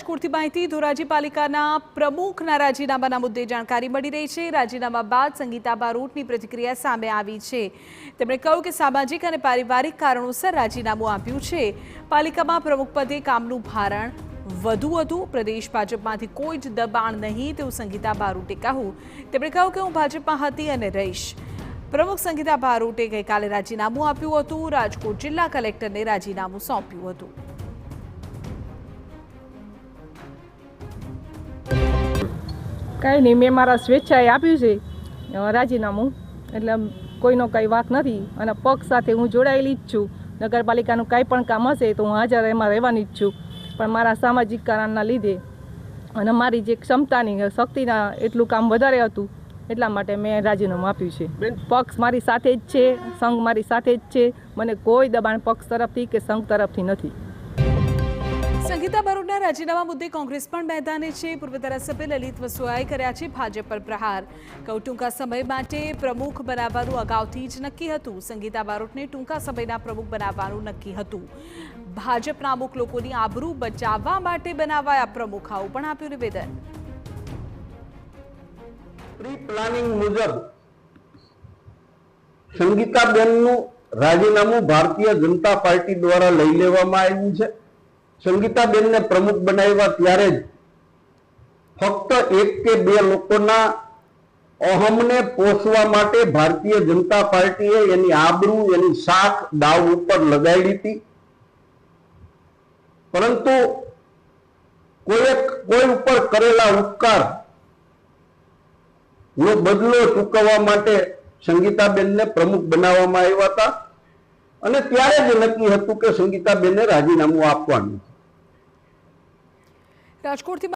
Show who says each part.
Speaker 1: રાજકોટથી માહિતી ધોરાજી પાલિકાના પ્રમુખના રાજીનામાના મુદ્દે જાણકારી મળી રહી છે। રાજીનામા બાદ સંગીતા બારોટની પ્રતિક્રિયા સામે આવી છે। તેમણે કહ્યું કે સામાજિક અને પારિવારિક કારણોસર રાજીનામું આપ્યું છે। પાલિકામાં પ્રમુખ પદે કામનું ભારણ વધુ હતું। પ્રદેશ ભાજપમાંથી કોઈ જ દબાણ નહીં તેવું સંગીતા બારોટે કહ્યું। તેમણે કહ્યું કે હું ભાજપમાં હતી અને રહીશ। પ્રમુખ સંગીતા બારોટે ગઈકાલે રાજીનામું આપ્યું હતું। રાજકોટ જિલ્લા કલેક્ટરને રાજીનામું સોંપ્યું હતું।
Speaker 2: कई नहीं, मैं मारा स्वेच्छाए आप्યું છે રાજીનામું, એટલે કોઈનો કંઈ વાંક નથી અને પક્ષ સાથે હું જોડાયેલી જ છું। નગરપાલિકાનું કંઈ પણ કામ હશે તો હું હાજર એમાં રહેવાની જ છું, પણ મારા સામાજિક કારણના લીધે અને મારી જે ક્ષમતાની શક્તિના એટલું કામ વધારે હતું એટલા માટે મેં રાજીનામું આપ્યું છે। પક્ષ મારી સાથે જ છે, સંઘ મારી સાથે જ છે, મને કોઈ દબાણ પક્ષ તરફથી કે સંઘ તરફથી નથી।
Speaker 1: સંગીતા બારોટના રાજીનામા મુદ્દે કોંગ્રેસ પણ મેદાને છે। પૂર્વ ધારાસભ્ય લલિત વસોયાએ કર્યા છે ભાજપ પર પ્રહાર। ટૂંકા સમય માટે પ્રમુખ બનાવવાનું અગાઉથી જ નક્કી હતું। સંગીતા બારોટને ટૂંકા સમયના પ્રમુખ બનાવવાનું નક્કી હતું। ભાજપના અમુક લોકોની આબરૂ બચાવવા માટે બનાવાયા પ્રમુખ, આવું પણ આપ્યું નિવેદન।
Speaker 3: પ્રી પ્લાનિંગ મુજબ સંગીતાબેનનું રાજીનામું ભારતીય જનતા પાર્ટી દ્વારા લઈ લેવામાં આવ્યું છે। संगीताबेन ने प्रमुख बनाव्या त्यारे फक्त एक के बे लोकोना अहमने पोषवा माटे भारतीय जनता पार्टीए एनी आबरू एनी शाख दाव उपर लगाड़ी थी, परंतु कोई उपर करेला उपकार नो बदलो चूकववा माटे संगीताबेन ने प्रमुख बनाववामां आव्या हता અને ત્યારે જ નક્કી હતું કે સંગીતાબેનને રાજીનામું આપવાનું।
Speaker 1: રાજકોટથી